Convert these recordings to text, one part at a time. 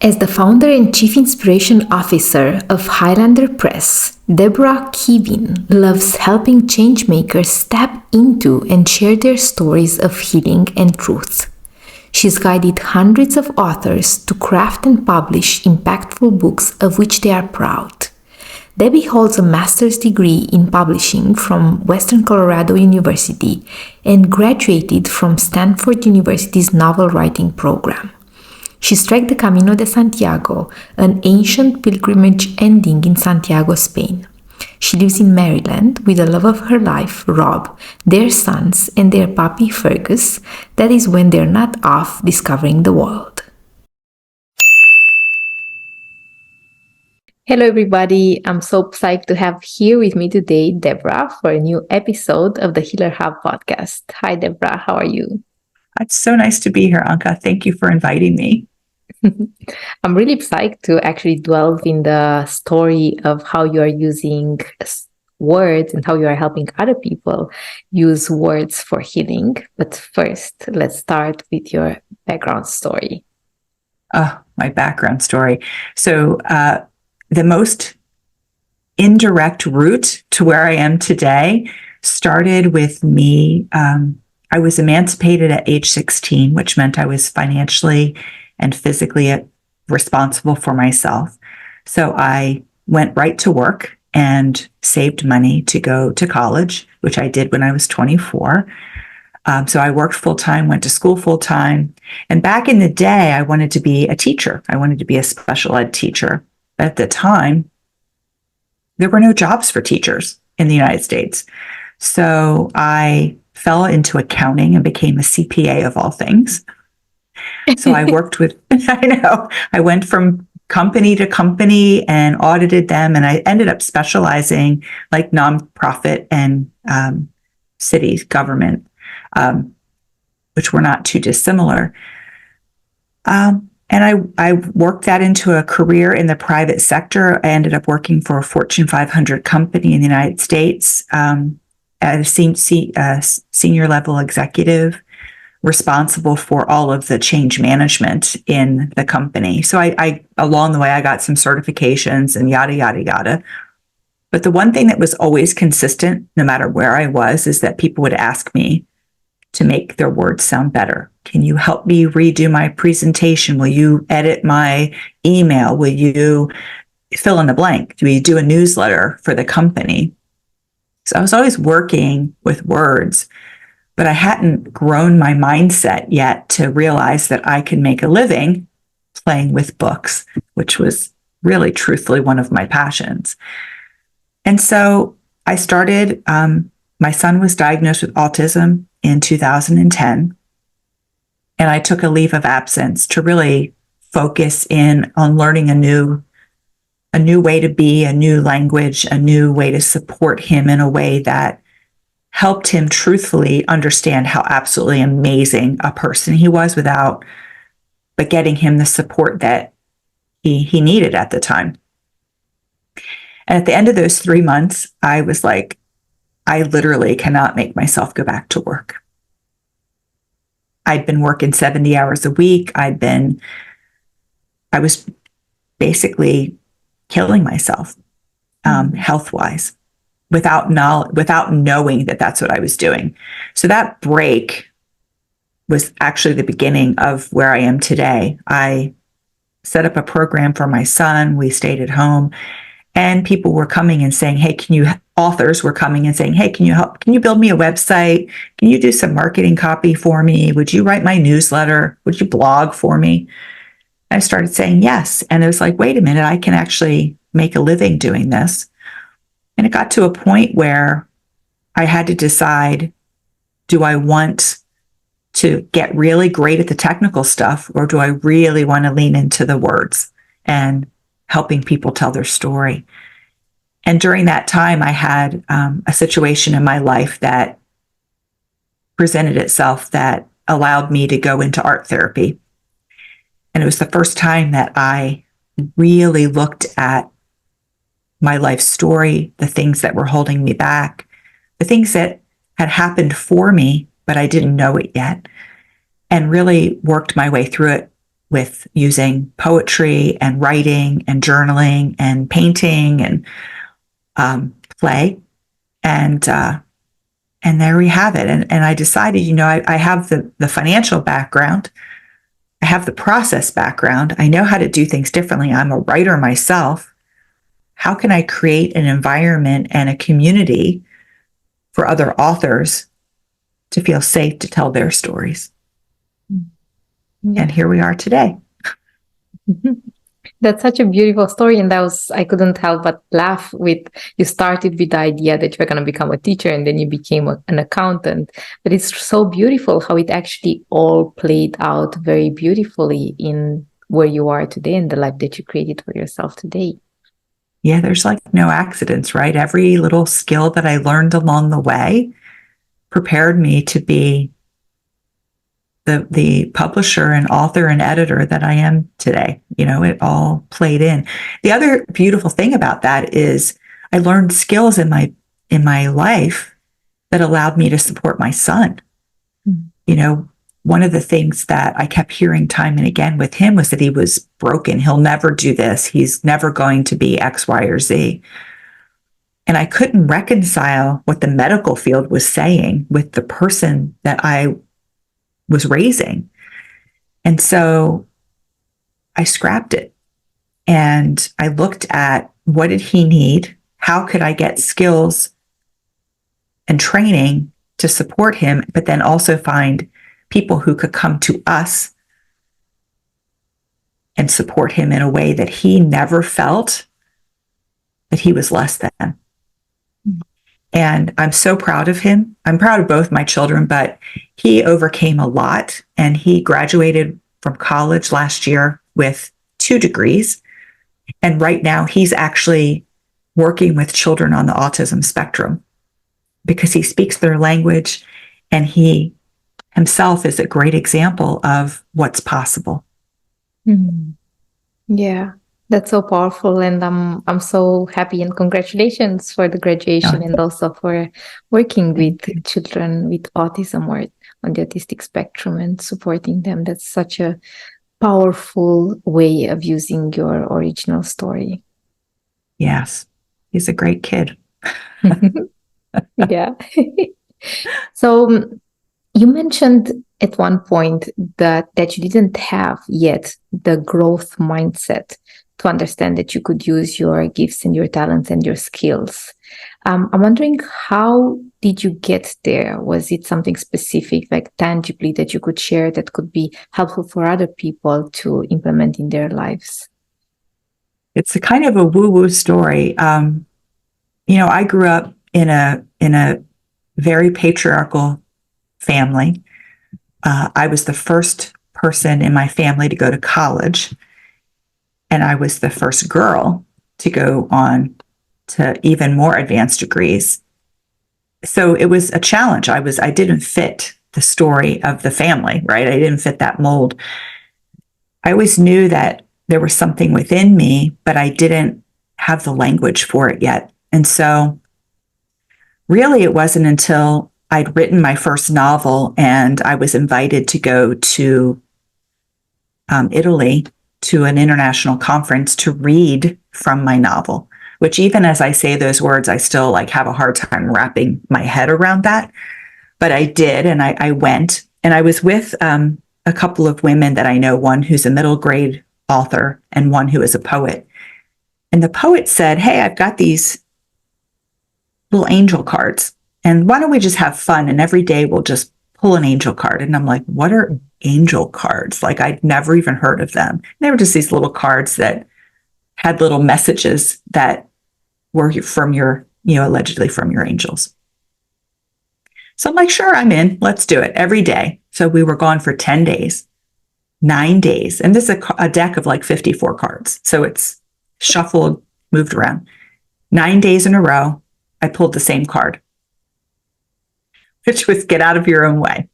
As the founder and chief inspiration officer of Highlander Press, Deborah Kevin loves helping changemakers step into and share their stories of healing and truth. She's guided hundreds of authors to craft and publish impactful books of which they are proud. Debby holds a master's degree in publishing from Western Colorado University and graduated from Stanford University's novel writing program. She's trekked the Camino de Santiago, an ancient pilgrimage ending in Santiago, Spain. She lives in Maryland with the love of her life, Rob, their sons, and their puppy, Fergus. That is when they're not off discovering the world. Hello, everybody. I'm so psyched to have here with me today Deborah for a new episode of the Healer Hub podcast. Hi, Deborah. How are you? It's so nice to be here, Anca. Thank you for inviting me. I'm really psyched to actually delve in the story of how you are using words and how you are helping other people use words for healing. But first, let's start with your background story. My background story. So the most indirect route to where I am today started with me. I was emancipated at age 16, which meant I was financially and physically responsible for myself. So I went right to work and saved money to go to college, which I did when I was 24. So I worked full-time, went to school full-time. And back in the day, I wanted to be a teacher. I wanted to be a special ed teacher. At the time, there were no jobs for teachers in the United States. So I fell into accounting and became a CPA of all things. So I worked with, I went from company to company and audited them. And I ended up specializing like nonprofit and cities, government, which were not too dissimilar. And I worked that into a career in the private sector. I ended up working for a Fortune 500 company in the United States as a senior level executive, responsible for all of the change management in the company. So I along the way, I got some certifications and yada, yada, yada. But the one thing that was always consistent, no matter where I was, is that people would ask me to make their words sound better. Can you help me redo my presentation? Will you edit my email? Will you fill in the blank? Do we do a newsletter for the company? So I was always working with words, but I hadn't grown my mindset yet to realize that I could make a living playing with books, which was really truthfully one of my passions. And so I started, my son was diagnosed with autism in 2010. And I took a leave of absence to really focus in on learning a new way to be, a new language, a new way to support him in a way that helped him truthfully understand how absolutely amazing a person he was but getting him the support that he needed at the time. And at the end of those 3 months, I was like, I literally cannot make myself go back to work. I'd been working 70 hours a week. I was basically killing myself, health-wise, without knowing that that's what I was doing. So that break was actually the beginning of where I am today. I set up a program for my son. We stayed at home, and people were coming and saying, hey, authors were coming and saying, hey, can you help? Can you build me a website? Can you do some marketing copy for me? Would you write my newsletter? Would you blog for me? I started saying yes. And it was like, wait a minute, I can actually make a living doing this. And it got to a point where I had to decide, do I want to get really great at the technical stuff, or do I really want to lean into the words and helping people tell their story? And during that time, I had a situation in my life that presented itself that allowed me to go into art therapy. And it was the first time that I really looked at my life story, the things that were holding me back, the things that had happened for me, but I didn't know it yet, and really worked my way through it with using poetry and writing and journaling and painting and play. And there we have it. And I decided, I have the financial background. I have the process background. I know how to do things differently. I'm a writer myself. How can I create an environment and a community for other authors to feel safe to tell their stories? Yeah. And here we are today. That's such a beautiful story. And I couldn't help but laugh with, you started with the idea that you were going to become a teacher and then you became an accountant. But it's so beautiful how it actually all played out very beautifully in where you are today and the life that you created for yourself today. Yeah, there's like no accidents, right? Every little skill that I learned along the way prepared me to be the publisher and author and editor that I am today. It all played in. The other beautiful thing about that is I learned skills in my life that allowed me to support my son. Mm-hmm. One of the things that I kept hearing time and again with him was that he was broken. He'll never do this. He's never going to be X, Y, or Z. And I couldn't reconcile what the medical field was saying with the person that I was raising. And so I scrapped it and I looked at what did he need? How could I get skills and training to support him, but then also find people who could come to us and support him in a way that he never felt that he was less than. Mm-hmm. And I'm so proud of him. I'm proud of both my children, but he overcame a lot and he graduated from college last year with 2 degrees. And right now he's actually working with children on the autism spectrum because he speaks their language and he himself is a great example of what's possible. Mm-hmm. Yeah. That's so powerful, and I'm so happy, and congratulations for the graduation and also for working with children with autism or on the autistic spectrum and supporting them. That's such a powerful way of using your original story. Yes, he's a great kid. Yeah. So you mentioned at one point that you didn't have yet the growth mindset to understand that you could use your gifts and your talents and your skills. I'm wondering, how did you get there? Was it something specific, like tangibly, that you could share that could be helpful for other people to implement in their lives? It's a kind of a woo-woo story. I grew up in a very patriarchal family. I was the first person in my family to go to college. And I was the first girl to go on to even more advanced degrees. So it was a challenge. I didn't fit the story of the family, right? I didn't fit that mold. I always knew that there was something within me, but I didn't have the language for it yet. And so really it wasn't until I'd written my first novel and I was invited to go to Italy to an international conference to read from my novel, which even as I say those words, I still have a hard time wrapping my head around that. But I did, and I went, and I was with a couple of women that I know, one who's a middle grade author and one who is a poet. And the poet said, "Hey, I've got these little angel cards, and why don't we just have fun? And every day we'll just pull an angel card." And I'm like, what are angel cards? I'd never even heard of them. They were just these little cards that had little messages that were from allegedly from your angels. So I'm like, sure, I'm in. Let's do it every day. So we were gone for 10 days, 9 days. And this is a deck of 54 cards. So it's shuffled, moved around. 9 days in a row, I pulled the same card, which was get out of your own way.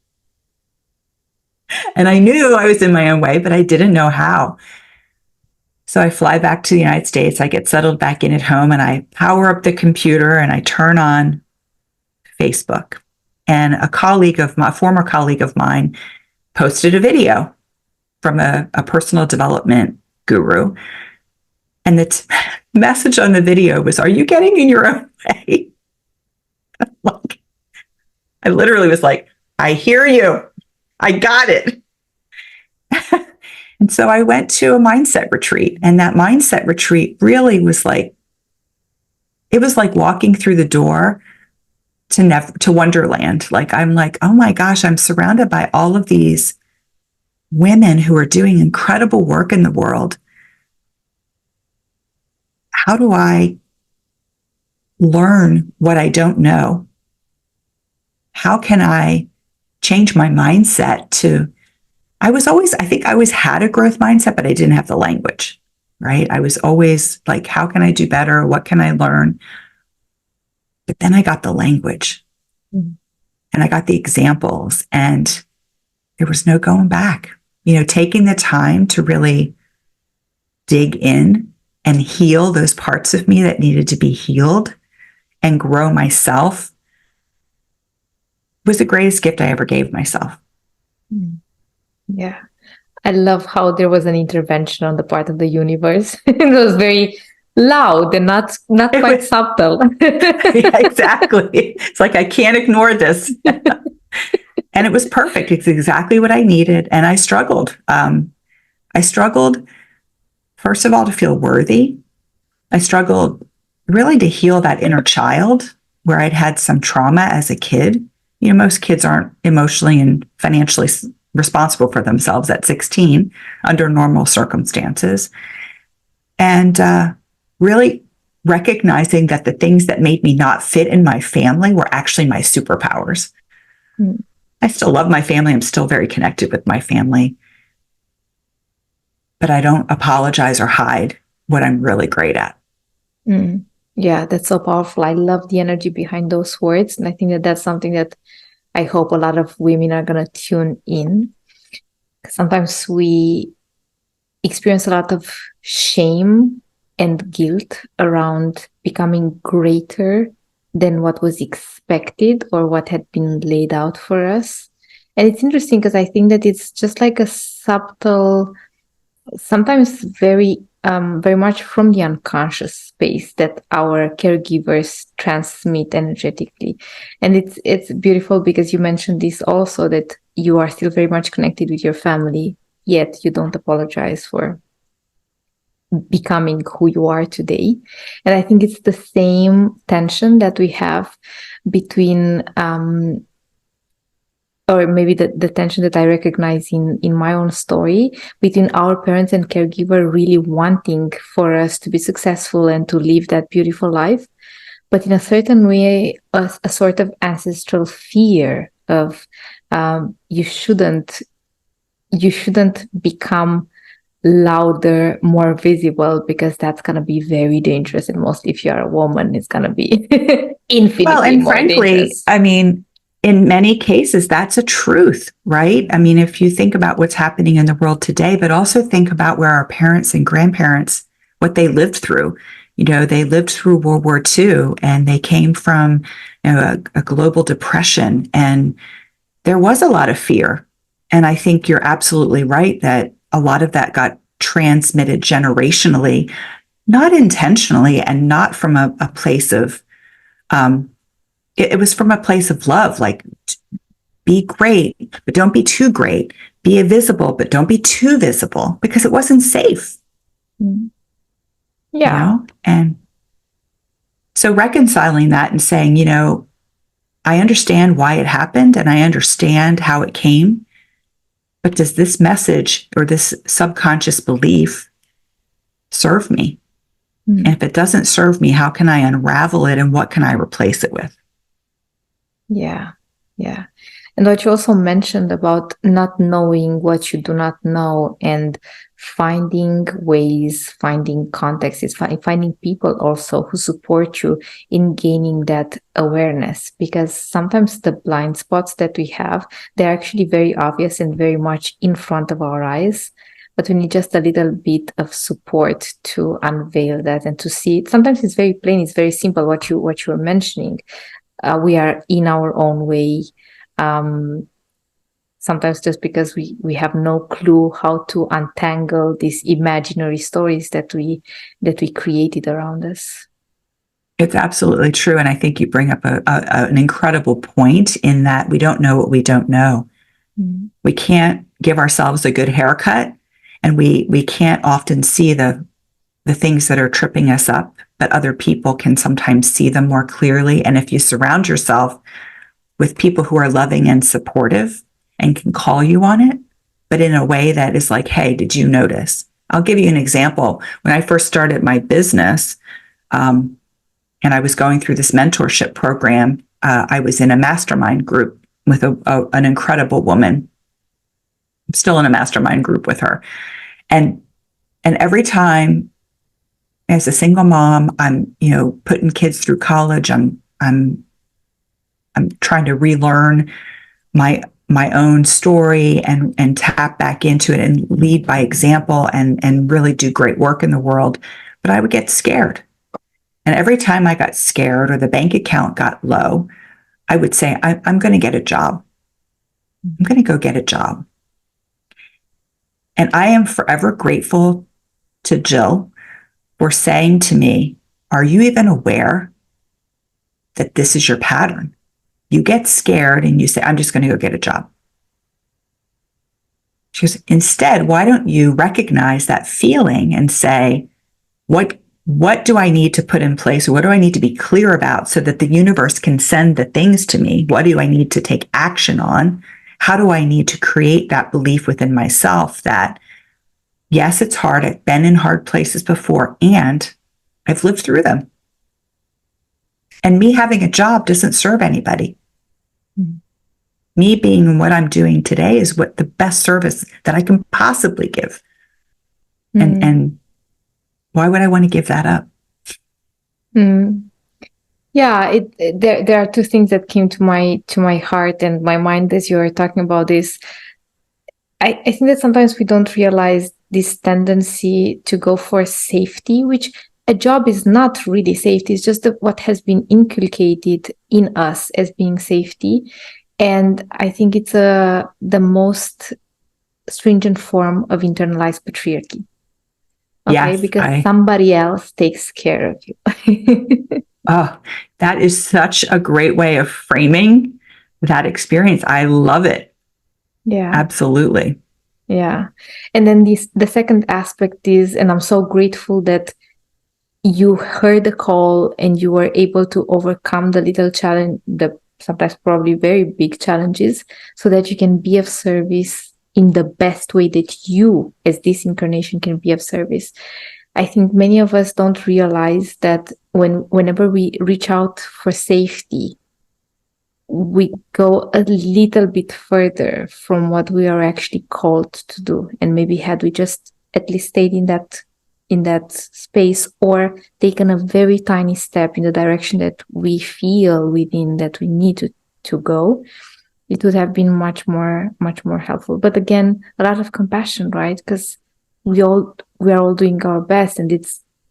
And I knew I was in my own way, but I didn't know how. So I fly back to the United States. I get settled back in at home and I power up the computer and I turn on Facebook. And a former colleague of mine posted a video from a personal development guru. And the message on the video was, "Are you getting in your own way?" Like, I literally was like, "I hear you. I got it." And so I went to a mindset retreat, and that mindset retreat really was like, it was like walking through the door to Wonderland. Like, I'm like, oh my gosh, I'm surrounded by all of these women who are doing incredible work in the world. How do I learn what I don't know? How can I change my mindset to, I think I always had a growth mindset, but I didn't have the language, right? I was always like, how can I do better? What can I learn? But then I got the language and I got the examples, and there was no going back. Taking the time to really dig in and heal those parts of me that needed to be healed and grow myself was the greatest gift I ever gave myself. Yeah. I love how there was an intervention on the part of the universe. It was very loud and not quite subtle. Yeah, exactly. It's like, I can't ignore this. And it was perfect. It's exactly what I needed. And I struggled. I struggled, first of all, to feel worthy. I struggled really to heal that inner child where I'd had some trauma as a kid. Most kids aren't emotionally and financially responsible for themselves at 16 under normal circumstances. And really recognizing that the things that made me not fit in my family were actually my superpowers. I still love my family. I'm still very connected with my family. But I don't apologize or hide what I'm really great at. Yeah, that's so powerful. I love the energy behind those words. And I think that that's something that I hope a lot of women are going to tune in. Sometimes we experience a lot of shame and guilt around becoming greater than what was expected or what had been laid out for us. And it's interesting because I think that it's just like a subtle, sometimes very much from the unconscious space that our caregivers transmit energetically. And it's beautiful because you mentioned this also, that you are still very much connected with your family, yet you don't apologize for becoming who you are today. And I think it's the same tension that we have between or maybe the tension that I recognize in my own story between our parents and caregiver really wanting for us to be successful and to live that beautiful life, but in a certain way, a sort of ancestral fear of you shouldn't become louder, more visible, because that's going to be very dangerous. And mostly if you're a woman, it's going to be infinitely well, and more frankly, dangerous. I mean, in many cases, that's a truth, right? I mean, if you think about what's happening in the world today, but also think about where our parents and grandparents, what they lived through. They lived through World War II, and they came from a global depression, and there was a lot of fear. And I think you're absolutely right that a lot of that got transmitted generationally, not intentionally, and not from a place of, it was from a place of love, like, be great, but don't be too great. Be visible, but don't be too visible, because it wasn't safe. Yeah. And so reconciling that and saying, I understand why it happened and I understand how it came, but does this message or this subconscious belief serve me? And if it doesn't serve me, how can I unravel it and what can I replace it with? Yeah. And what you also mentioned about not knowing what you do not know and finding ways, finding contexts, finding people also who support you in gaining that awareness. Because sometimes the blind spots that we have, they're actually very obvious and very much in front of our eyes. But we need just a little bit of support to unveil that and to see it. Sometimes it's very plain, it's very simple, what you were mentioning. We are in our own way. sometimes just because we have no clue how to untangle these imaginary stories that we created around us. It's absolutely true. And I think you bring up an incredible point in that we don't know what we don't know. Mm-hmm. We can't give ourselves a good haircut, and we can't often see the things that are tripping us up, but other people can sometimes see them more clearly. And if you surround yourself with people who are loving and supportive and can call you on it, but in a way that is like, hey, did you notice? I'll give you an example. When I first started my business, and I was going through this mentorship program, I was in a mastermind group with an incredible woman. I'm still in a mastermind group with her. And every time, as a single mom, I'm, putting kids through college. I'm trying to relearn my own story and tap back into it and lead by example and really do great work in the world. But I would get scared. And every time I got scared or the bank account got low, I would say, I'm going to get a job. I'm going to go get a job. And I am forever grateful to Jill for saying to me, are you even aware that this is your pattern? You get scared and you say, I'm just going to go get a job. She goes, instead, why don't you recognize that feeling and say, what do I need to put in place? What do I need to be clear about so that the universe can send the things to me? What do I need to take action on? How do I need to create that belief within myself that, yes, it's hard. I've been in hard places before and I've lived through them. And me having a job doesn't serve anybody. Mm-hmm. Me being what I'm doing today is what the best service that I can possibly give. Mm-hmm. And why would I want to give that up? Mm. Yeah, there are two things that came to my heart and my mind as you were talking about this. I think that sometimes we don't realize this tendency to go for safety, which a job is not really safety. It's just what has been inculcated in us as being safety. And I think it's the most stringent form of internalized patriarchy. Okay, yes, because somebody else takes care of you. Oh, that is such a great way of framing that experience. I love it. Yeah. Absolutely. Yeah. And then the second aspect is, and I'm so grateful that you heard the call and you were able to overcome the little challenge, the sometimes probably very big challenges, so that you can be of service in the best way that you, as this incarnation, can be of service. I think many of us don't realize that whenever we reach out for safety, we go a little bit further from what we are actually called to do. And maybe had we just at least stayed in that space or taken a very tiny step in the direction that we feel within that we need to go, it would have been much more helpful. But again, a lot of compassion, right? Because we are all doing our best, and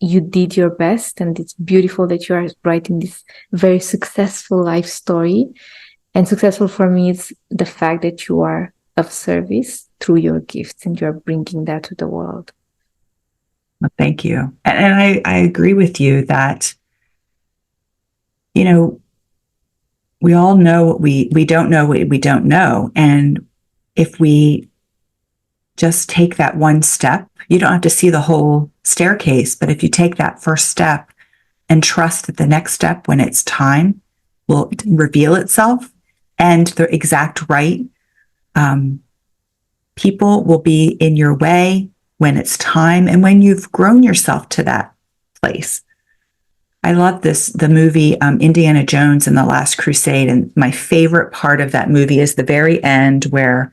you did your best, and it's beautiful that you are writing this very successful life story. And successful for me is the fact that you are of service through your gifts and you're bringing that to the world. Well, thank you. And I agree with you that, we all know what we don't know what we don't know. And if we just take that one step, you don't have to see the whole staircase, but if you take that first step and trust that the next step, when it's time, will reveal itself and the exact right people will be in your way when it's time and when you've grown yourself to that place. I love the movie Indiana Jones and the Last Crusade. And my favorite part of that movie is the very end where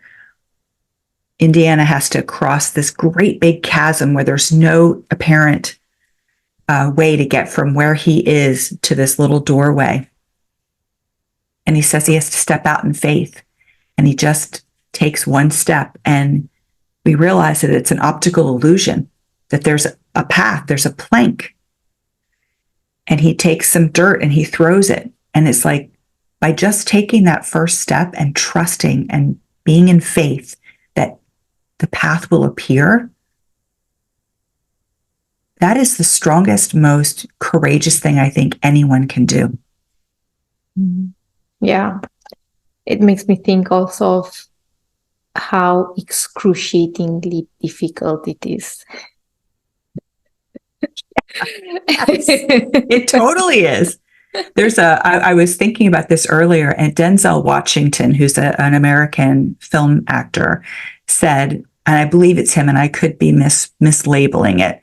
Indiana has to cross this great big chasm where there's no apparent way to get from where he is to this little doorway. And he says he has to step out in faith. And he just takes one step. And we realize that it's an optical illusion, that there's a path, there's a plank. And he takes some dirt and he throws it. And it's like, by just taking that first step and trusting and being in faith that the path will appear, that is the strongest, most courageous thing I think anyone can do. Yeah. It makes me think also of how excruciatingly difficult it is. It totally is. I was thinking about this earlier, and Denzel Washington, who's an American film actor, said, and I believe it's him, and I could be mislabeling it.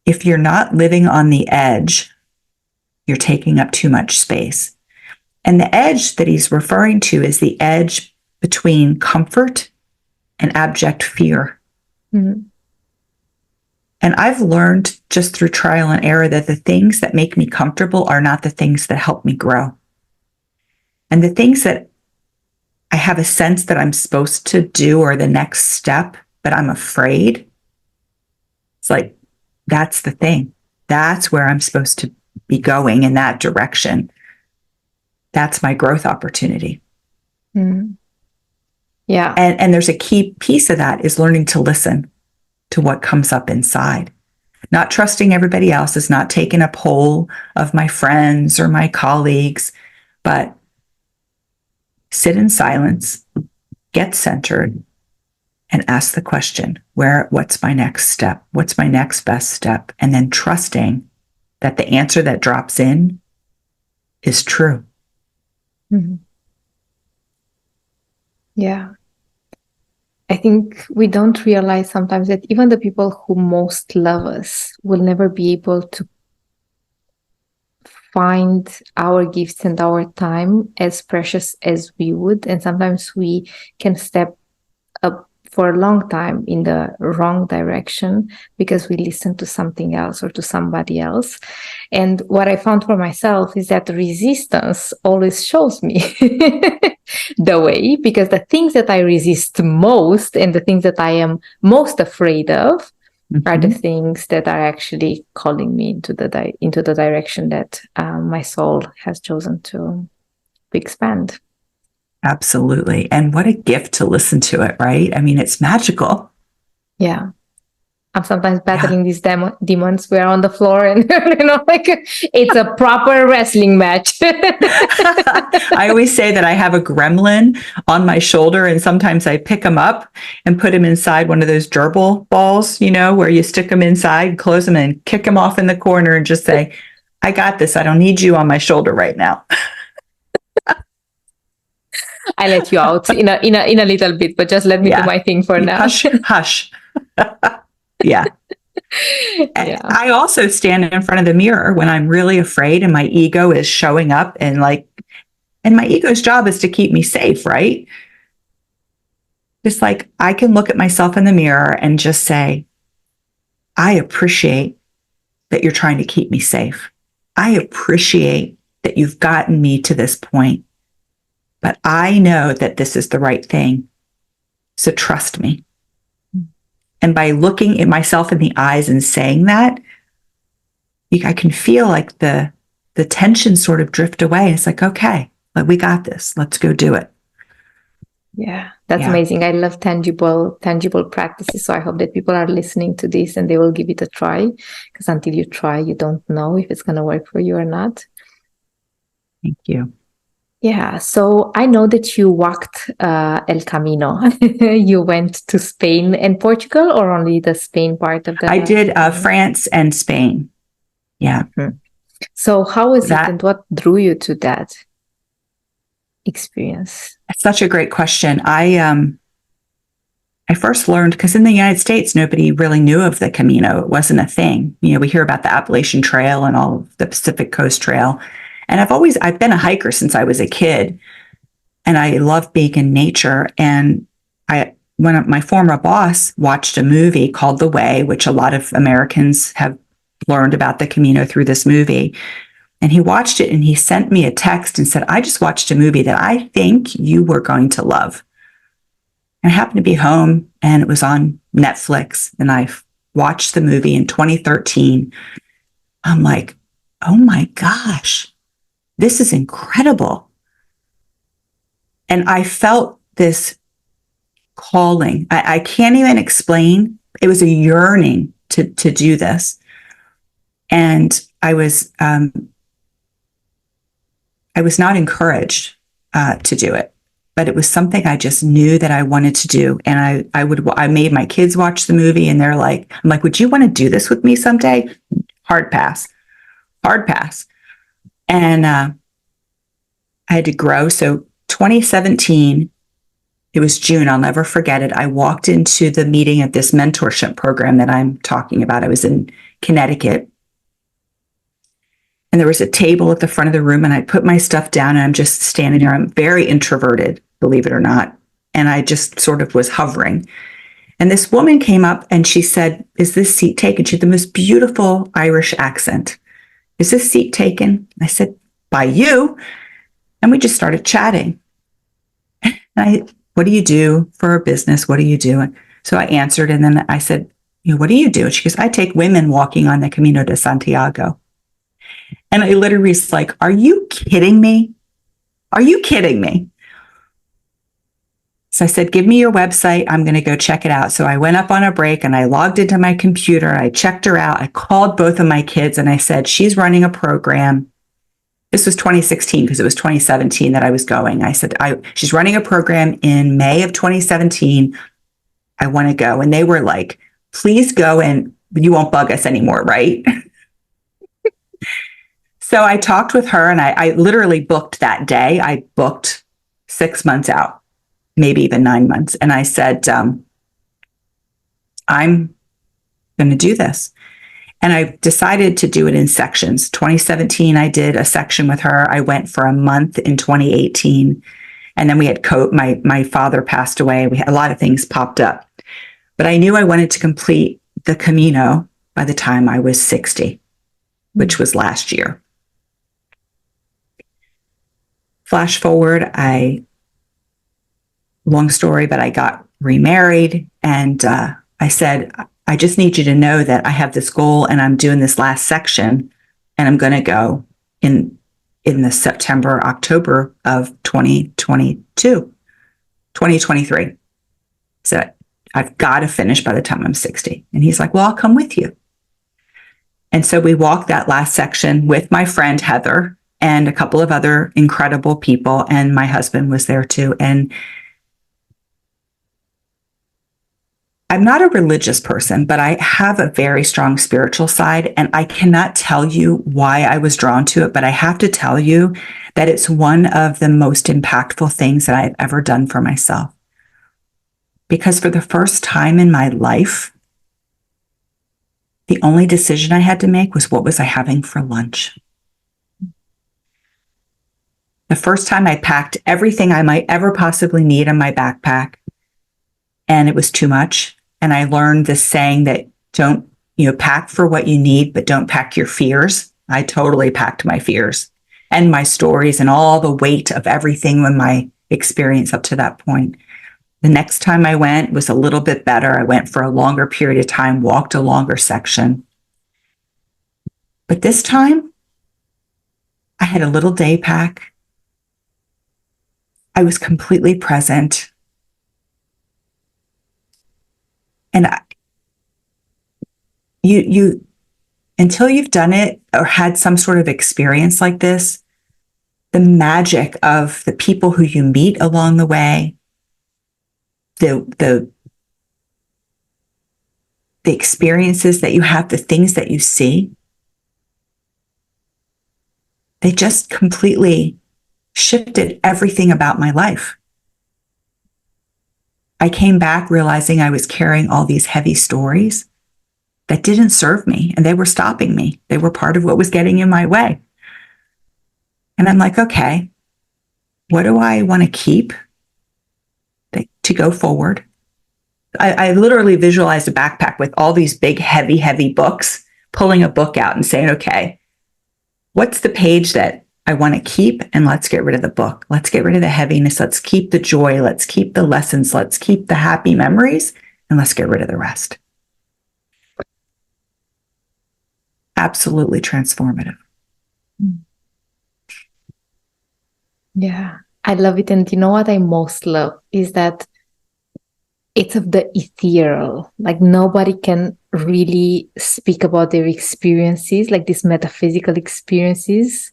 If you're not living on the edge, you're taking up too much space. And the edge that he's referring to is the edge between comfort and abject fear. Mm-hmm. And I've learned just through trial and error that the things that make me comfortable are not the things that help me grow. And the things that I have a sense that I'm supposed to do or the next step, but I'm afraid, it's like, that's the thing. That's where I'm supposed to be going, in that direction. That's my growth opportunity. Mm-hmm. Yeah. And there's a key piece of that is learning to listen to what comes up inside. Not trusting everybody else, is not taking a poll of my friends or my colleagues, but sit in silence, get centered, and ask the question, what's my next step? What's my next best step? And then trusting that the answer that drops in is true. Mm-hmm. Yeah. I think we don't realize sometimes that even the people who most love us will never be able to find our gifts and our time as precious as we would. And sometimes we can step up for a long time in the wrong direction because we listen to something else or to somebody else. And what I found for myself is that resistance always shows me the way, because the things that I resist most and the things that I am most afraid of are the things that are actually calling me into the direction that my soul has chosen to expand. Absolutely. And what a gift to listen to it, right? I mean, it's magical. Yeah. I'm sometimes battling these demons. We're on the floor and, like it's a proper wrestling match. I always say that I have a gremlin on my shoulder, and sometimes I pick him up and put him inside one of those gerbil balls, where you stick them inside, close them, and kick them off in the corner and just say, I got this. I don't need you on my shoulder right now. I let you out in a little bit, but just let me do my thing for now. Hush. Yeah. I also stand in front of the mirror when I'm really afraid and my ego is showing up, and my ego's job is to keep me safe, right? It's like I can look at myself in the mirror and just say, I appreciate that you're trying to keep me safe. I appreciate that you've gotten me to this point, but I know that this is the right thing. So trust me. And by looking at myself in the eyes and saying that, I can feel like the tension sort of drift away. It's like, okay, we got this. Let's go do it. Yeah, that's amazing. I love tangible practices. So I hope that people are listening to this and they will give it a try, because until you try, you don't know if it's going to work for you or not. Thank you. Yeah, so I know that you walked El Camino. You went to Spain and Portugal, or only the Spain part of the... I did France and Spain. Yeah. Mm-hmm. So how was it, and what drew you to that experience? It's such a great question. I first learned, because in the United States, nobody really knew of the Camino. It wasn't a thing. We hear about the Appalachian Trail and all of the Pacific Coast Trail. And I've been a hiker since I was a kid, and I love being in nature. And when my former boss watched a movie called The Way, which a lot of Americans have learned about the Camino through this movie, and he watched it and he sent me a text and said, I just watched a movie that I think you were going to love. And I happened to be home and it was on Netflix, and I watched the movie in 2013. I'm like, oh my gosh. This is incredible. And I felt this calling. I can't even explain. It was a yearning to do this. And I was not encouraged to do it, but it was something I just knew that I wanted to do. And I made my kids watch the movie, and I'm like, would you want to do this with me someday? Hard pass. And I had to grow. So 2017, it was June. I'll never forget it. I walked into the meeting of this mentorship program that I'm talking about. I was in Connecticut. And there was a table at the front of the room, and I put my stuff down, and I'm just standing there. I'm very introverted, believe it or not. And I just sort of was hovering. And this woman came up and she said, "Is this seat taken?" She had the most beautiful Irish accent. "Is this seat taken?" I said, "By you." And we just started chatting. And "What do you do for a business? What do you do?" And so I answered, and then I said, "What do you do?" And she goes, "I take women walking on the Camino de Santiago." And I literally was like, "Are you kidding me? Are you kidding me?" So I said, "Give me your website. I'm going to go check it out." So I went up on a break and I logged into my computer. I checked her out. I called both of my kids and I said, "She's running a program." This was 2016 because it was 2017 that I was going. I said, "She's running a program in May of 2017. I want to go." And they were like, "Please go, and you won't bug us anymore, right?" So I talked with her, and I literally booked that day. I booked 6 months out, maybe even 9 months. And I said, "I'm going to do this." And I decided to do it in sections. 2017, I did a section with her. I went for a month in 2018. And then we had my father passed away. We had a lot of things popped up. But I knew I wanted to complete the Camino by the time I was 60, which was last year. Flash forward, long story, but I got remarried, and I said, "I just need you to know that I have this goal, and I'm doing this last section, and I'm going to go in the September, October of 2023. So I've got to finish by the time I'm 60. And he's like, "Well, I'll come with you." And so we walked that last section with my friend Heather and a couple of other incredible people, and my husband was there too. And I'm not a religious person, but I have a very strong spiritual side, and I cannot tell you why I was drawn to it, but I have to tell you that it's one of the most impactful things that I've ever done for myself. Because for the first time in my life, the only decision I had to make was, what was I having for lunch? The first time I packed everything I might ever possibly need in my backpack, and it was too much. And I learned this saying that don't, pack for what you need, but don't pack your fears. I totally packed my fears and my stories and all the weight of everything in my experience up to that point. The next time I went was a little bit better. I went for a longer period of time, walked a longer section. But this time, I had a little day pack. I was completely present. And you until you've done it or had some sort of experience like this, the magic of the people who you meet along the way, the experiences that you have, the things that you see, they just completely shifted everything about my life. I came back realizing I was carrying all these heavy stories that didn't serve me, and they were stopping me. They were part of what was getting in my way. And I'm like, okay, what do I want to keep to go forward? I literally visualized a backpack with all these big, heavy, heavy books, pulling a book out and saying, okay, what's the page that I want to keep? And let's get rid of the book. Let's get rid of the heaviness. Let's keep the joy. Let's keep the lessons. Let's keep the happy memories, and let's get rid of the rest. Absolutely transformative. Yeah, I love it. And you know what I most love is that it's of the ethereal. Like nobody can really speak about their experiences, like these metaphysical experiences,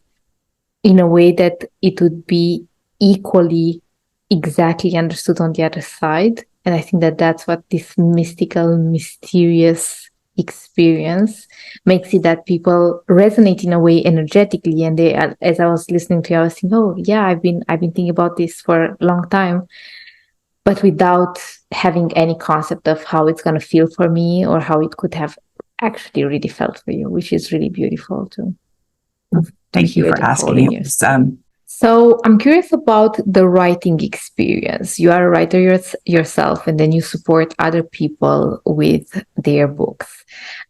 in a way that it would be equally exactly understood on the other side. And I think that that's what this mystical, mysterious experience makes it, that people resonate in a way energetically. And they, as I was listening to you, I was thinking, oh yeah, I've been thinking about this for a long time, but without having any concept of how it's going to feel for me or how it could have actually really felt for you, which is really beautiful too. Thank you for asking. So I'm curious about the writing experience. You are a writer yourself, and then you support other people with their books.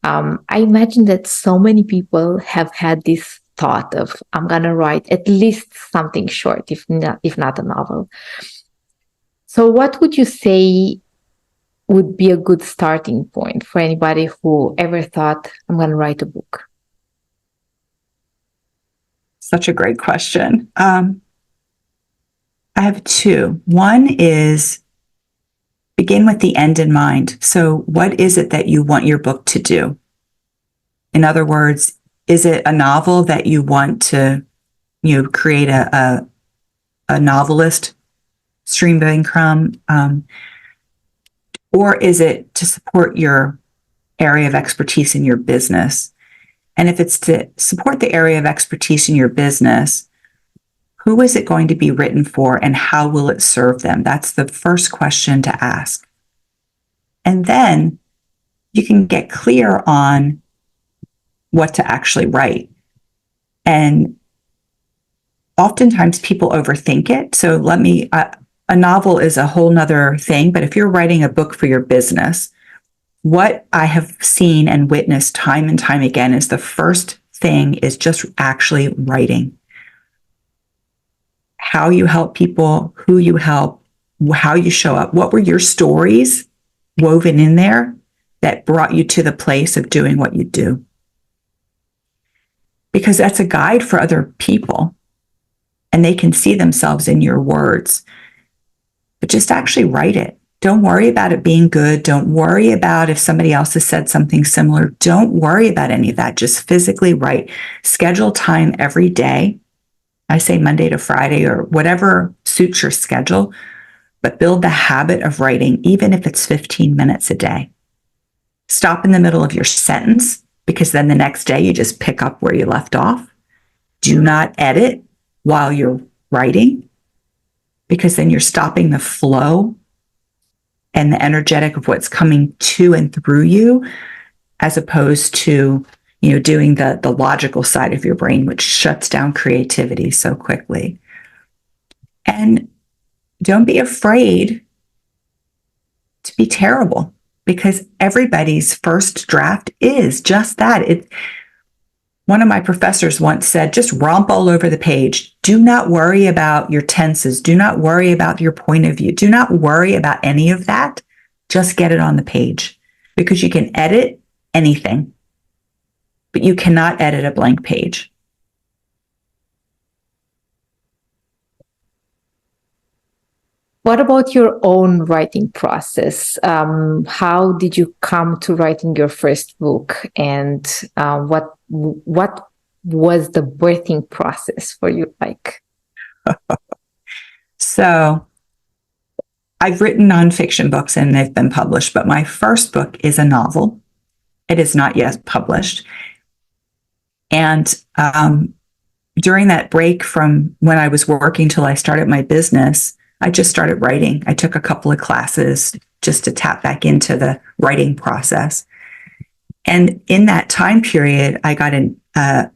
I imagine that so many people have had this thought of, I'm going to write at least something short, if not a novel. So what would you say would be a good starting point for anybody who ever thought, I'm going to write a book? Such a great question. I have two. One is begin with the end in mind. So what is it that you want your book to do? In other words, is it a novel that you want to, create a novelist stream of income? Or is it to support your area of expertise in your business? And if it's to support the area of expertise in your business, who is it going to be written for and how will it serve them? That's the first question to ask. And then you can get clear on what to actually write. And oftentimes people overthink it. So a novel is a whole nother thing, but if you're writing a book for your business, what I have seen and witnessed time and time again is the first thing is just actually writing. How you help people, who you help, how you show up. What were your stories woven in there that brought you to the place of doing what you do? Because that's a guide for other people and they can see themselves in your words. But just actually write it. Don't worry about it being good. Don't worry about if somebody else has said something similar. Don't worry about any of that. Just physically write. Schedule time every day. I say Monday to Friday or whatever suits your schedule, but build the habit of writing, even if it's 15 minutes a day. Stop in the middle of your sentence because then the next day you just pick up where you left off. Do not edit while you're writing because then you're stopping the flow and the energetic of what's coming to and through you, as opposed to, doing the logical side of your brain, which shuts down creativity so quickly. And don't be afraid to be terrible because everybody's first draft is just that. One of my professors once said, just romp all over the page. Do not worry about your tenses. Do not worry about your point of view. Do not worry about any of that. Just get it on the page because you can edit anything, but you cannot edit a blank page. What about your own writing process? How did you come to writing your first book, and what was the birthing process for you like? So I've written nonfiction books and they've been published, but my first book is a novel. It is not yet published. And during that break from when I was working till I started my business, I just started writing. I took a couple of classes just to tap back into the writing process. And in that time period, I got a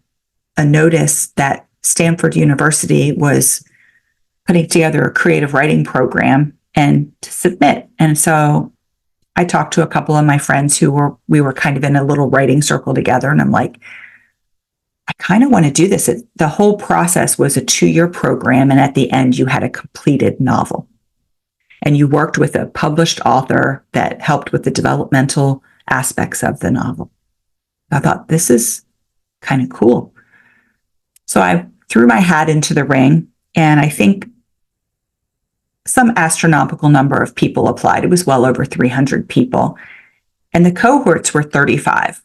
notice that Stanford University was putting together a creative writing program and to submit. And so I talked to a couple of my friends we were kind of in a little writing circle together. And I'm like, I kind of want to do this. The whole process was a 2-year program. And at the end, you had a completed novel. And you worked with a published author that helped with the developmental aspects of the novel. I thought, this is kind of cool. So I threw my hat into the ring. And I think some astronomical number of people applied. It was well over 300 people. And the cohorts were 35.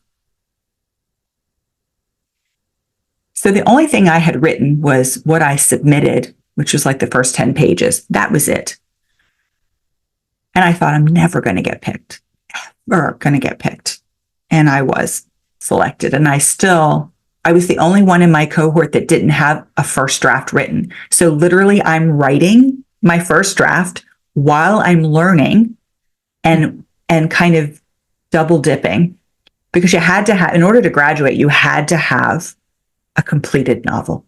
So the only thing I had written was what I submitted, which was like the first 10 pages. That was it. And I thought, I'm never going to get picked, ever going to get picked. And I was selected. And I was the only one in my cohort that didn't have a first draft written. So literally I'm writing my first draft while I'm learning and kind of double dipping, because you had to have, in order to graduate, you had to have a completed novel.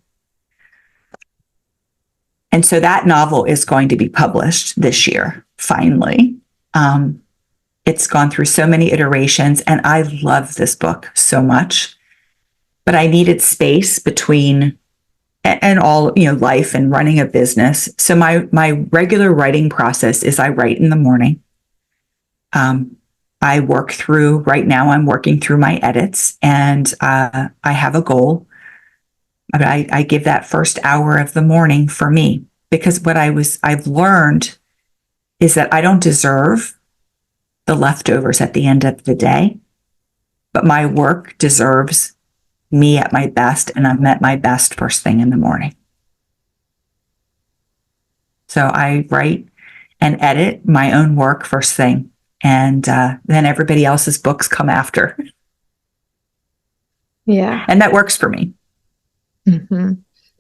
And so that novel is going to be published this year, finally. It's gone through so many iterations, and I love this book so much, but I needed space between and all, life and running a business. So my regular writing process is I write in the morning. I work through, right now I'm working through my edits, and I have a goal. But I give that first hour of the morning for me, because what I've learned is that I don't deserve the leftovers at the end of the day, but my work deserves me at my best, and I'm at my best first thing in the morning. So I write and edit my own work first thing, and then everybody else's books come after. Yeah. And that works for me. Mm-hmm.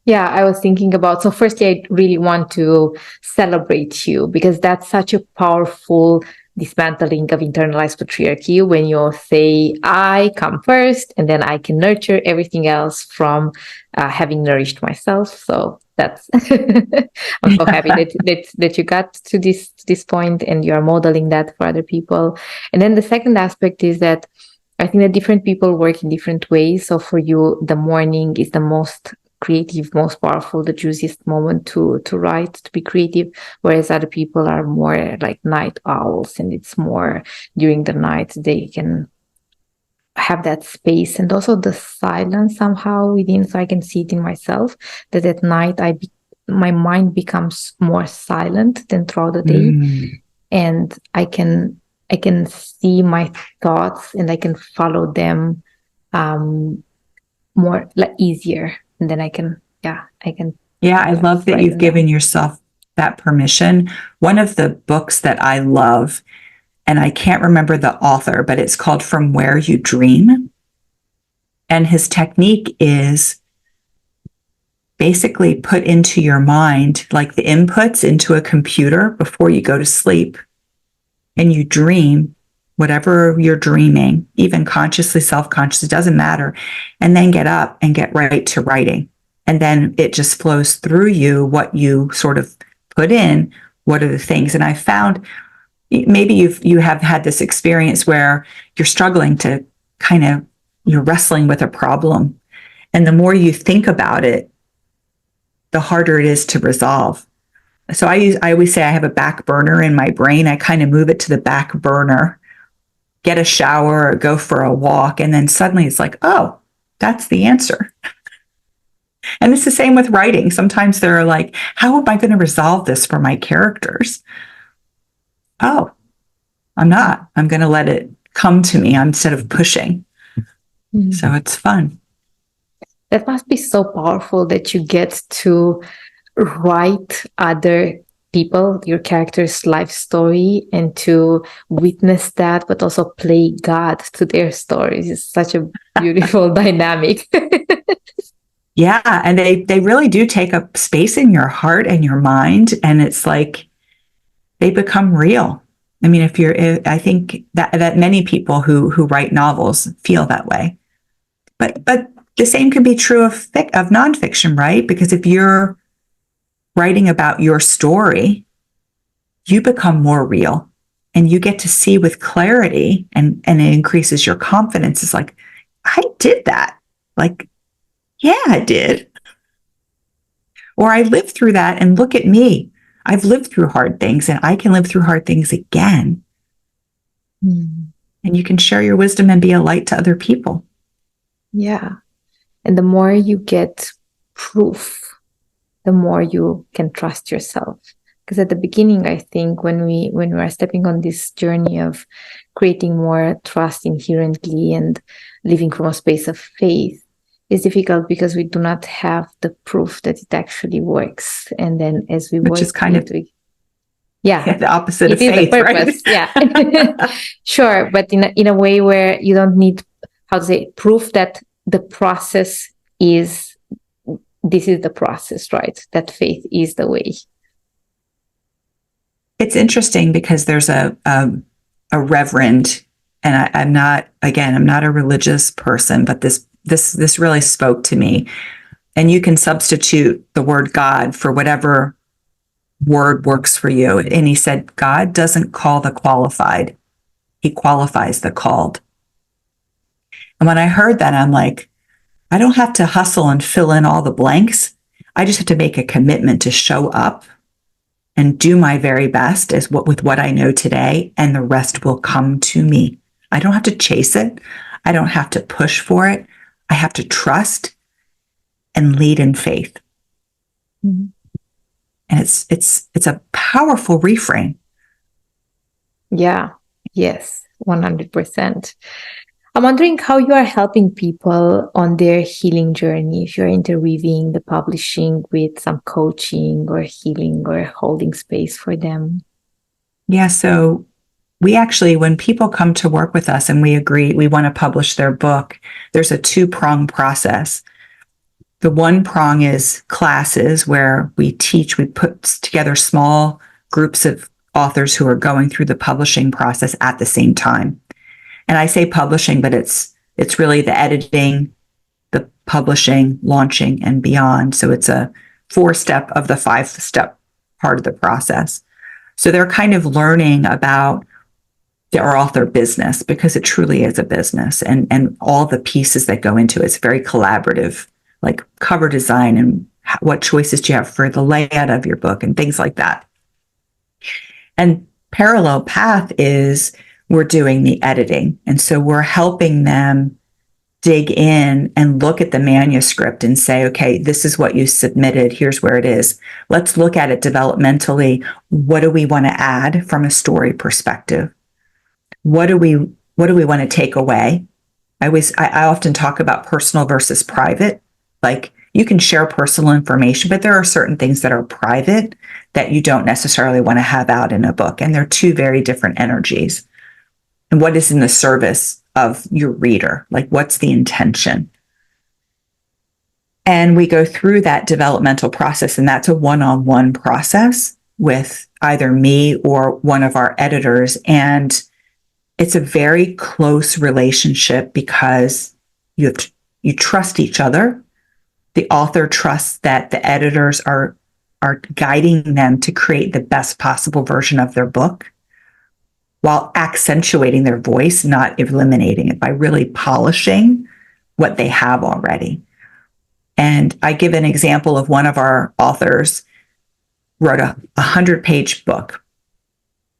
Yeah, I was thinking about, so firstly, I really want to celebrate you, because that's such a powerful dismantling of internalized patriarchy when you say, I come first and then I can nurture everything else from having nourished myself. So that's, I'm so happy that you got to this point and you are modeling that for other people. And then the second aspect is that I think that different people work in different ways. So for you, the morning is the most creative, most powerful, the juiciest moment to write, to be creative, whereas other people are more like night owls, and it's more during the night they can have that space and also the silence somehow within. So I can see it in myself that at night my mind becomes more silent than throughout the day, and I can see my thoughts and I can follow them more easier. And then I can. Yeah, I love that you've given yourself that permission. One of the books that I love, and I can't remember the author, but it's called From Where You Dream. And his technique is basically put into your mind, like the inputs into a computer before you go to sleep. And you dream whatever you're dreaming, even consciously, self-conscious, it doesn't matter. And then get up and get right to writing. And then it just flows through you what you sort of put in, what are the things. And I found maybe you have had this experience where you're struggling to you're wrestling with a problem. And the more you think about it, the harder it is to resolve. So I always say I have a back burner in my brain. I kind of move it to the back burner, get a shower or go for a walk. And then suddenly it's like, oh, that's the answer. And it's the same with writing. Sometimes they're like, how am I going to resolve this for my characters? Oh, I'm not. I'm going to let it come to me instead of pushing. Mm-hmm. So it's fun. That must be so powerful that you get to write other people, your character's life story, and to witness that, but also play God to their stories. It's such a beautiful dynamic. Yeah, and they really do take up space in your heart and your mind, and it's like they become real. I mean, I think that many people who write novels feel that way, but the same can be true of nonfiction, right? Because if you're writing about your story, you become more real, and you get to see with clarity, and it increases your confidence. It's like, I did that. Like, yeah, I did. Or I lived through that, and look at me. I've lived through hard things, and I can live through hard things again. Mm. And you can share your wisdom and be a light to other people. Yeah. And the more you get proof, the more you can trust yourself. Because at the beginning, I think when we are stepping on this journey of creating more trust inherently and living from a space of faith, it's difficult because we do not have the proof that it actually works. And then as we Which is kind of the opposite of faith, the purpose, right? Yeah. Sure, but in a way where you don't need, how to say, proof that the process is, this is the process, right? That faith is the way. It's interesting because there's a reverend, and I'm not a religious person, but this really spoke to me. And you can substitute the word God for whatever word works for you. And he said, God doesn't call the qualified, he qualifies the called. And when I heard that, I'm like, I don't have to hustle and fill in all the blanks. I just have to make a commitment to show up and do my very best with what I know today, and the rest will come to me. I don't have to chase it. I don't have to push for it. I have to trust and lead in faith. Mm-hmm. And it's a powerful reframe. Yeah. Yes. 100%. I'm wondering how you are helping people on their healing journey, if you're interweaving the publishing with some coaching or healing or holding space for them. Yeah, so we actually, when people come to work with us and we agree we want to publish their book, there's a 2-prong process. The one prong is classes where we put together small groups of authors who are going through the publishing process at the same time. And I say publishing, but it's really the editing, the publishing, launching, and beyond. So it's a 4-step of the 5-step part of the process. So they're kind of learning about their author business, because it truly is a business, and all the pieces that go into it. It's very collaborative, like cover design and what choices do you have for the layout of your book and things like that. And parallel path is we're doing the editing. And so we're helping them dig in and look at the manuscript and say, okay, this is what you submitted. Here's where it is. Let's look at it developmentally. What do we want to add from a story perspective? What do we want to take away? I often talk about personal versus private. Like, you can share personal information, but there are certain things that are private that you don't necessarily want to have out in a book. And they're 2 very different energies. And what is in the service of your reader? Like, what's the intention? And we go through that developmental process, and that's a one-on-one process with either me or one of our editors. And it's a very close relationship because you trust each other. The author trusts that the editors are guiding them to create the best possible version of their book, while accentuating their voice, not eliminating it, by really polishing what they have already. And I give an example of one of our authors wrote a 100-page book.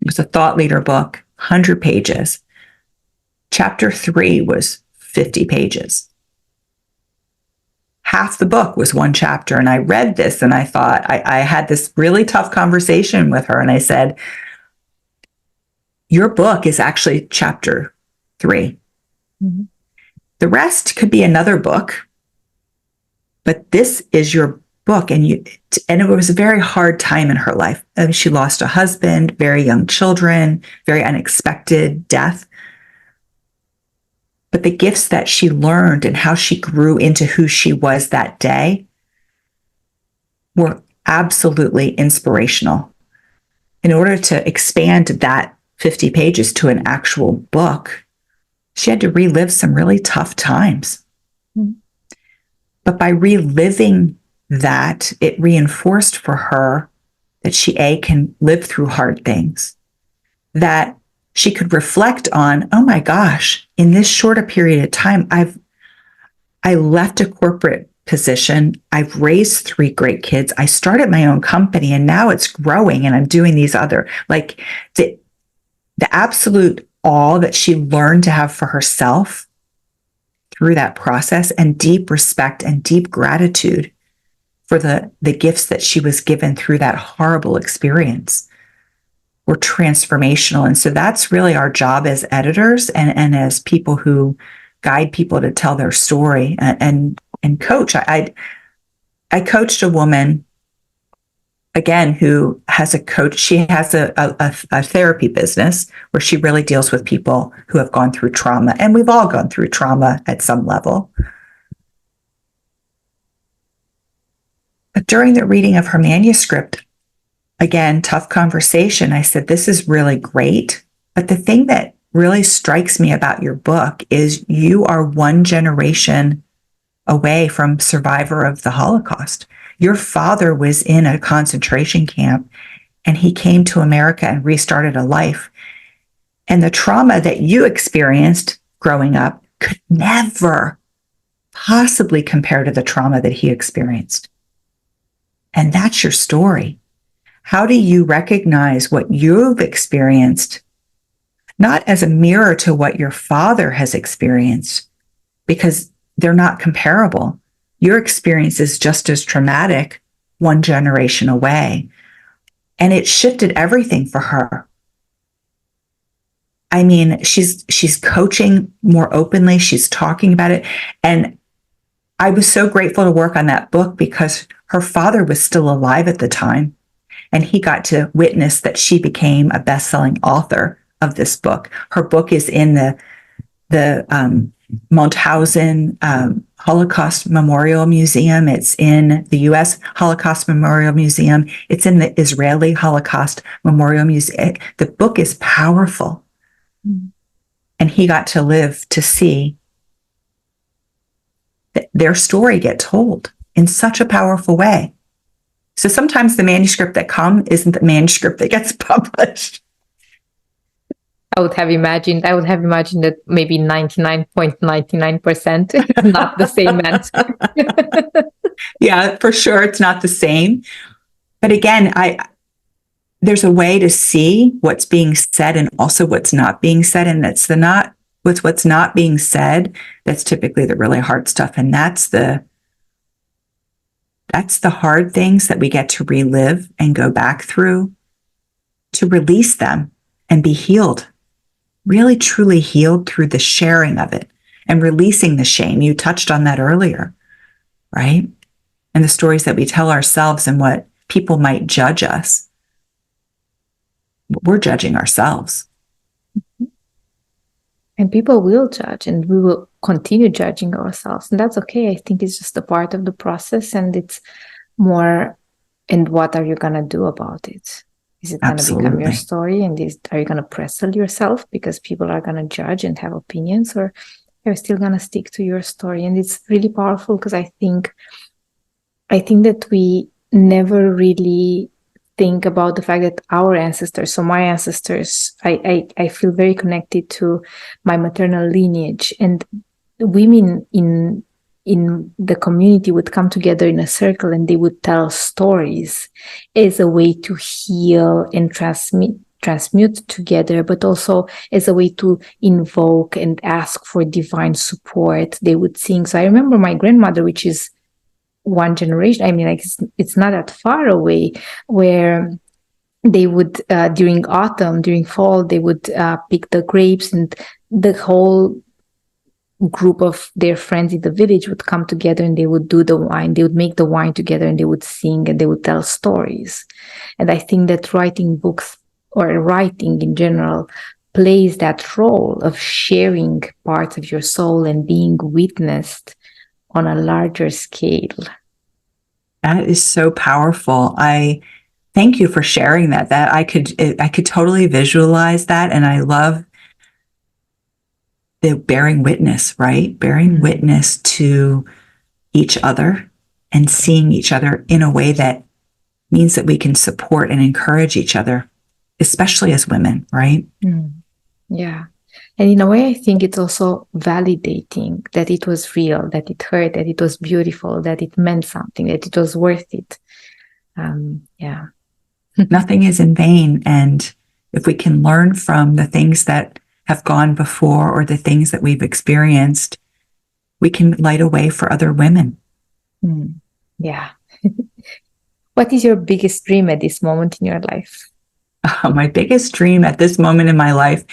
It was a thought leader book, 100 pages. Chapter 3 was 50 pages. Half the book was one chapter. And I read this and I thought, I had this really tough conversation with her. And I said, your book is actually chapter 3. Mm-hmm. The rest could be another book, but this is your book. And it was a very hard time in her life. I mean, she lost a husband, very young children, very unexpected death. But the gifts that she learned and how she grew into who she was that day were absolutely inspirational. In order to expand that 50 pages to an actual book, she had to relive some really tough times. Mm-hmm. But by reliving that, it reinforced for her that she can live through hard things, that she could reflect on, oh my gosh, in this shorter period of time, I left a corporate position. I've raised 3 great kids. I started my own company, and now it's growing, and I'm doing these other, like, the absolute awe that she learned to have for herself through that process, and deep respect and deep gratitude for the gifts that she was given through that horrible experience were transformational. And so that's really our job as editors and as people who guide people to tell their story and coach. I coached a woman, again, who has a coach. She has a therapy business where she really deals with people who have gone through trauma. And we've all gone through trauma at some level. But during the reading of her manuscript, again, tough conversation, I said, this is really great. But the thing that really strikes me about your book is you are one generation away from survivor of the Holocaust. Your father was in a concentration camp and he came to America and restarted a life. And the trauma that you experienced growing up could never possibly compare to the trauma that he experienced. And that's your story. How do you recognize what you've experienced, not as a mirror to what your father has experienced, because they're not comparable. Your experience is just as traumatic one generation away. And it shifted everything for her. I mean, she's coaching more openly. She's talking about it. And I was so grateful to work on that book because her father was still alive at the time. And he got to witness that she became a best-selling author of this book. Her book is in the Mauthausen Holocaust Memorial Museum. It's in the U.S. Holocaust Memorial Museum. It's in the Israeli Holocaust Memorial Museum. The book is powerful. Mm. And he got to live to see their story get told in such a powerful way. So sometimes the manuscript that comes isn't the manuscript that gets published. I would have imagined that maybe 99.99% is not the same manuscript. Yeah, for sure, it's not the same. But again, there's a way to see what's being said and also what's not being said, and that's what's not being said. That's typically the really hard stuff, and that's the hard things that we get to relive and go back through to release them and be healed. Really, truly healed through the sharing of it and releasing the shame. You touched on that earlier, right? And the stories that we tell ourselves and what people might judge us. We're judging ourselves. And people will judge, and we will continue judging ourselves. And that's okay. I think it's just a part of the process, and it's more, and what are you going to do about it? Is it going to become your story? And are you going to pressel yourself because people are going to judge and have opinions, or are you still going to stick to your story? And it's really powerful because I think that we never really think about the fact that our ancestors, so my ancestors, I feel very connected to my maternal lineage, and women in the community would come together in a circle and they would tell stories as a way to heal and transmute together, but also as a way to invoke and ask for divine support. They would sing. So I remember my grandmother, which is one generation, I mean, like it's not that far away, where they would, during autumn, during fall, they would pick the grapes, and the whole group of their friends in the village would come together and they would do the wine. They would make the wine together and they would sing and they would tell stories. And I think that writing books, or writing in general, plays that role of sharing parts of your soul and being witnessed on a larger scale. That is so powerful. I thank you for sharing that. That I could totally visualize that, and I love the bearing witness, right? Bearing witness to each other and seeing each other in a way that means that we can support and encourage each other, especially as women, right? Yeah. And in a way, I think it's also validating that it was real, that it hurt, that it was beautiful, that it meant something, that it was worth it. Yeah. Nothing is in vain. And if we can learn from the things that have gone before or the things that we've experienced, we can light a way for other women. Yeah. What is your biggest dream at this moment in your life? My biggest dream at this moment in my life,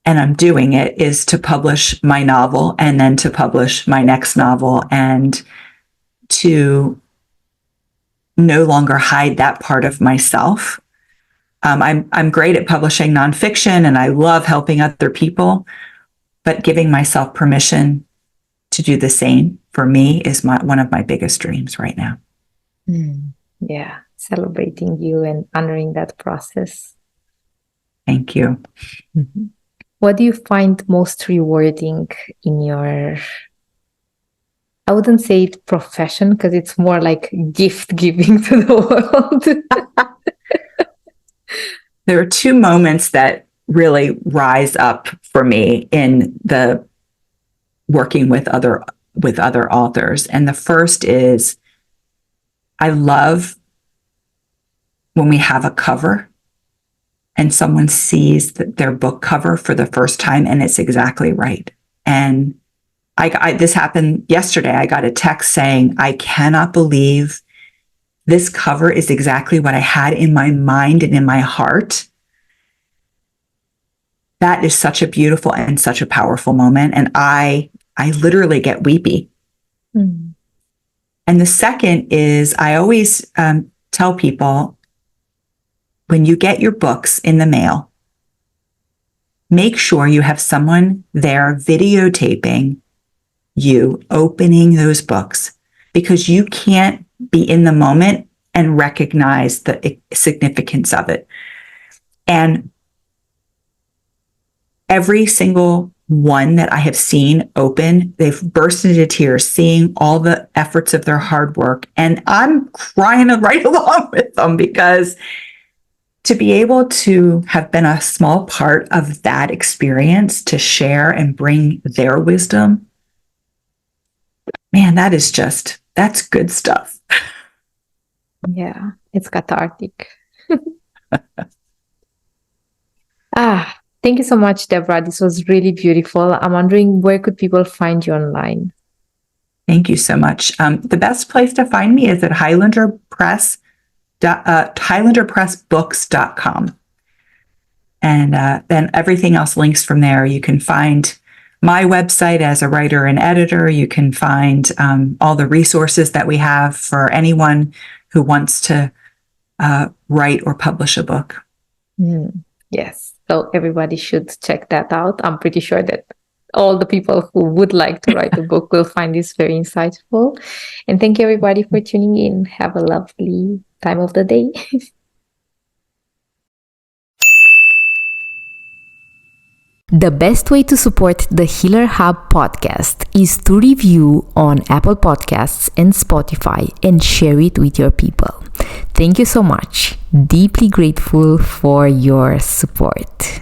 and I'm doing it, is to publish my novel and then to publish my next novel and to no longer hide that part of myself. I'm great at publishing nonfiction and I love helping other people, but giving myself permission to do the same for me is one of my biggest dreams right now. Yeah, celebrating you and honoring that process. Thank you. Mm-hmm. What do you find most rewarding in your, I wouldn't say it profession, because it's more like gift giving to the world? There are two moments that really rise up for me in the working with other authors. And the first is, I love when we have a cover and someone sees their book cover for the first time and it's exactly right. And this happened yesterday. I got a text saying, I cannot believe this cover is exactly what I had in my mind and in my heart. That is such a beautiful and such a powerful moment. And I literally get weepy. Mm. And the second is, I always tell people, when you get your books in the mail, make sure you have someone there videotaping you opening those books, because you can't be in the moment and recognize the significance of it. And every single one that I have seen open, they've burst into tears, seeing all the efforts of their hard work. And I'm crying right along with them, because to be able to have been a small part of that experience, to share and bring their wisdom, man, that's good stuff. Yeah, it's cathartic. Thank you so much, Deborah. This was really beautiful. I'm wondering, where could people find you online? Thank you so much. The best place to find me is at Highlander Press, HighlanderPressBooks.com. And then everything else links from there. You can find my website as a writer and editor. You can find all the resources that we have for anyone who wants to write or publish a book. Yes. So everybody should check that out. I'm pretty sure that all the people who would like to write a book will find this very insightful. And thank you, everybody, for tuning in. Have a lovely time of the day. The best way to support the Healer Hub podcast is to review on Apple Podcasts and Spotify and share it with your people. Thank you so much. Deeply grateful for your support.